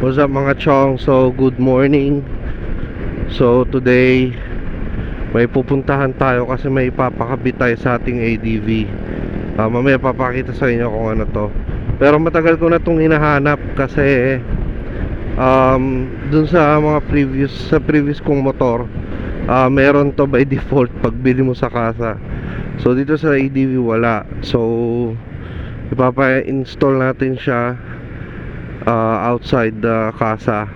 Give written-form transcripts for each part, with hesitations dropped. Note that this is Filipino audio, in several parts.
What's up mga chong? So good morning. So today may pupuntahan tayo kasi may papakabit tayo sa ating ADV. Mamaya papakita sa inyo kung ano to. Pero matagal ko na itong hinahanap kasi dun sa mga previous kong motor, meron to by default pag bili mo sa kasa. So dito sa ADV wala. So ipapa-install natin siya outside the kasa.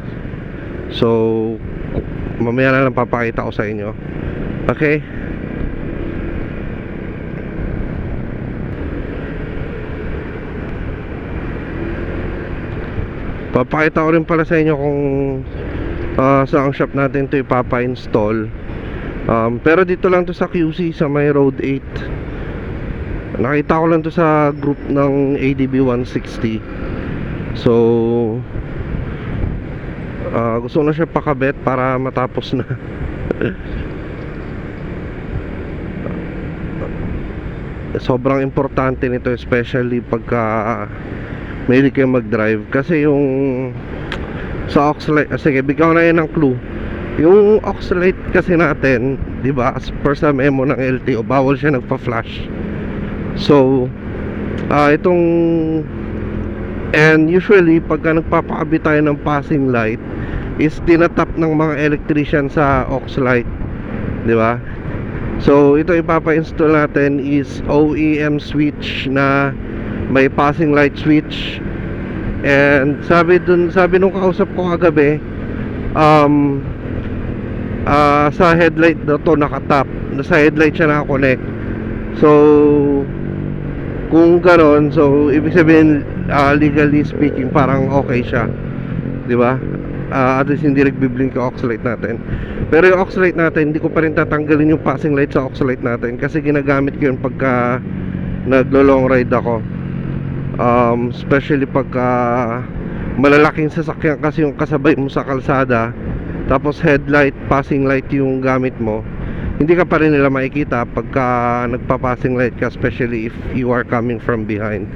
So mamaya na lang papakita ko sa inyo. Okay? Papakita ko rin pala sa inyo kung saang shop natin ito ipapa-install. Pero dito lang to sa QC sa may Road 8. Nakita ko lang to sa group ng ADB 160. So gusto na siya pakabit para matapos na. Sobrang importante nito, especially pagka mahilig kayo mag-drive. Kasi yung sa Oxlite, sige, bigyan ko na yan ng clue. Yung Oxlite kasi natin, di ba, as per sa memo ng LTO, bawal siya nagpa-flash. So itong, and usually pagka nagpapakabit tayo ng passing light, is tinatap ng mga electrician sa Oxlite, di ba? So ito ipapa-install natin is OEM switch na may passing light switch. And sabi nung kausap ko kagabi, sa headlight na to nakatap, sa headlight siya nakakonect. So kung ganon, so ibig sabihin legally speaking parang okay siya, di ba? At least hindi nagbiblink yung Oxlite natin. Pero yung Oxlite natin, hindi ko pa rin tatanggalin yung passing light sa Oxlite natin kasi ginagamit ko yun pagka naglo-long ride ako. Especially pagka malalaking sasakyan kasi yung kasabay mo sa kalsada, tapos headlight, passing light yung gamit mo, hindi ka pa rin nila makikita pagka nagpa-passing light ka, especially if you are coming from behind.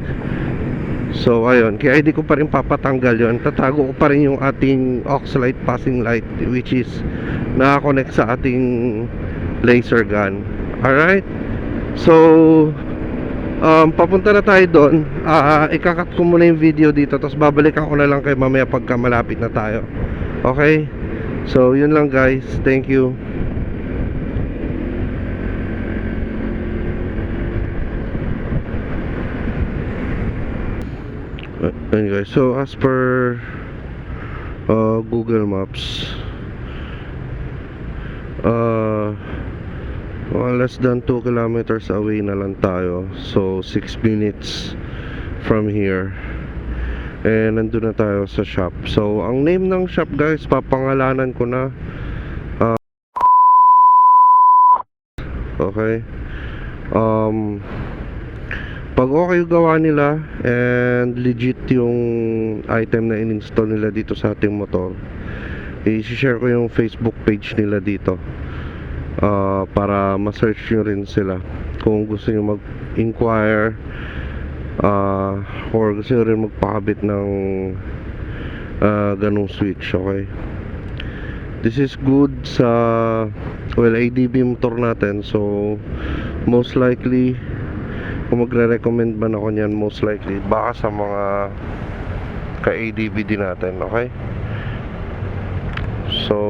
So ayun, kaya hindi ko pa rin papatanggal yun. Tatago ko pa rin yung ating Oxlite passing light, which is nakakonect sa ating laser gun. Alright? So papunta na tayo doon. Ikakat ko muna yung video dito, tapos babalikan ko na lang kayo mamaya pagka malapit na tayo. Okay? So yun lang guys, thank you. And guys, so as per Google Maps, less than 2 kilometers away na lang tayo. So 6 minutes from here, and nandun na tayo sa shop. So ang name ng shop guys, papangalanan ko na. Okay. Pag okay yung gawa nila and legit yung item na in-install nila dito sa ating motor, i-share ko yung Facebook page nila dito, para ma-search nyo rin sila kung gusto nyo mag-inquire, or gusto nyo rin magpakabit ng ganong switch. Okay, this is good sa ADB motor natin. So most likely, kung magre-recommend man ako niyan, most likely baka sa mga ka-ADB din natin. Okay, so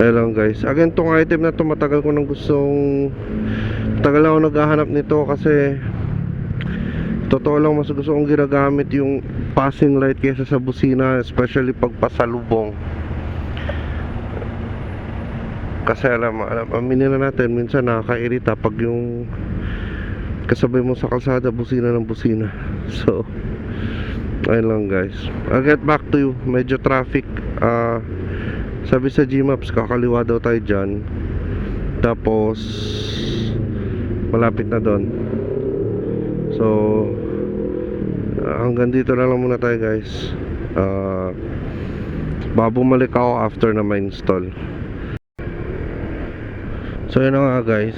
ayun lang guys. Again, tong item na to, matagal ko nang tagal ako naghahanap nito kasi totoo lang, mas gusto kong ginagamit yung passing light kaysa sa busina, especially pag pasalubong. Kasi aminin na natin, minsan nakakairita pag yung kasabay mo sa kalsada busina ng busina. So ayun lang guys, I'll get back to you. Medyo traffic. Sabi sa Gmaps, kakaliwa daw tayo dyan, tapos malapit na doon. So hanggang dito na lang muna tayo guys. Bumalik ako after na ma-install. So yun na nga guys,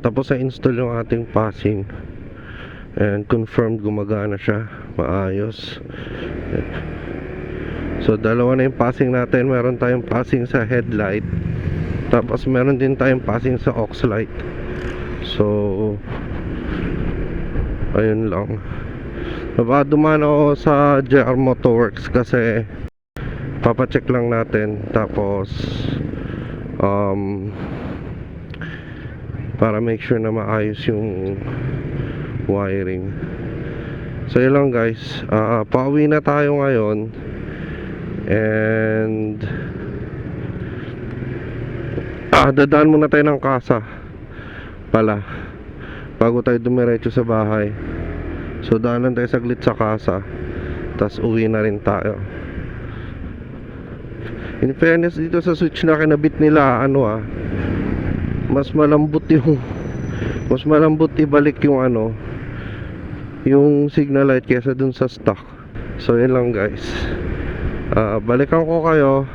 tapos na install yung ating passing and confirmed gumagana siya maayos. So dalawa na yung passing natin. Meron tayong passing sa headlight, tapos meron din tayong passing sa aux light. So ayun lang. Baka dumaan ako sa JR Motorworks kasi papacheck lang natin, tapos para make sure na maayos yung wiring. So yun lang guys, pauwi na tayo ngayon. And dadaan muna tayo ng casa pala bago tayo dumiretso sa bahay. So daanan tayo saglit sa casa, tas uwi na rin tayo. In fairness, dito sa switch na kinabit nila, mas malambot ibalik yung yung signal light kesa dun sa stock. So yun lang guys, balikan ko kayo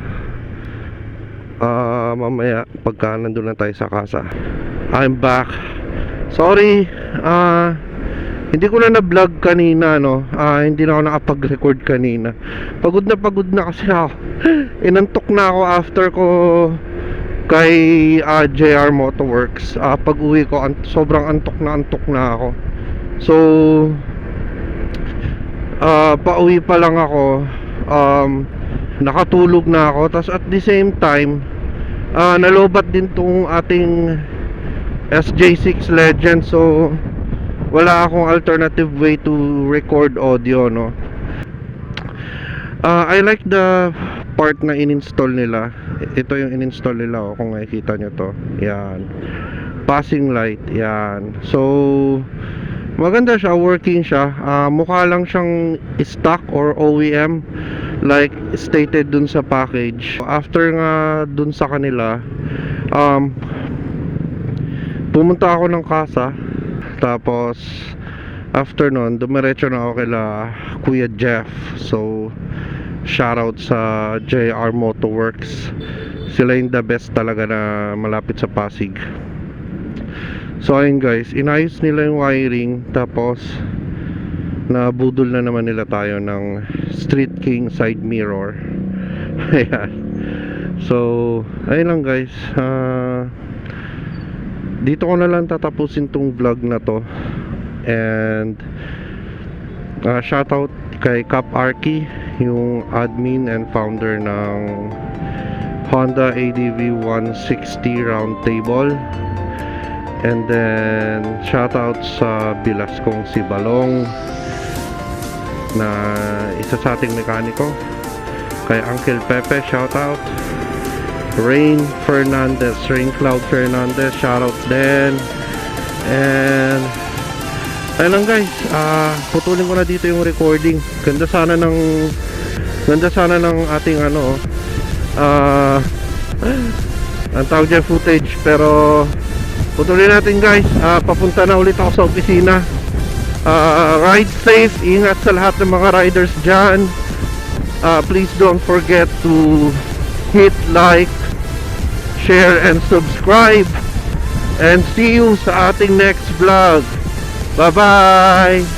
mamaya pagka nandun na tayo sa casa. I'm back. Sorry, hindi ko na vlog kanina, hindi na ako nakapag-record kanina. Pagod na kasi ako. Inantok na ako after ko kay JR Motorworks. Pag uwi ko, sobrang antok na ako. So pauwi pa lang ako, nakatulog na ako. Tapos at the same time, nalobat din tong ating SJ6 Legend. So wala akong alternative way to record audio, I like the part na in-install nila. Ito yung in-install nila, kung makikita nyo to. Yan, passing light, yan. So maganda siya, working siya. Mukha lang siyang stock or OEM like stated dun sa package. After nga dun sa kanila, pumunta ako ng casa. Tapos after nun, dumiretso na ako kila Kuya Jeff. So shoutout sa JR Motorworks. Sila yung the best talaga na malapit sa Pasig. So ayun guys, inayos nila yung wiring. Tapos nabudol na naman nila tayo ng Street King side mirror. Ayan. So ayun lang guys, dito ko na lang tatapusin tong vlog na to. And shoutout kay Cap Arky, yung admin and founder ng Honda ADV 160 Roundtable. And then shoutout sa bilas kong si Balong, na isa sa ating mekaniko. Kay Uncle Pepe, shoutout. Rain Cloud Fernandez, shoutout din. And ayun lang guys, putulin ko na dito yung recording. Ganda sana ng ating ang tawag dyan, footage. Pero putulin natin guys. Papunta na ulit ako sa opisina. Ride safe, ingat sa lahat ng mga riders dyan. Please don't forget to hit like, share and subscribe. And see you sa ating next vlog. Bye bye.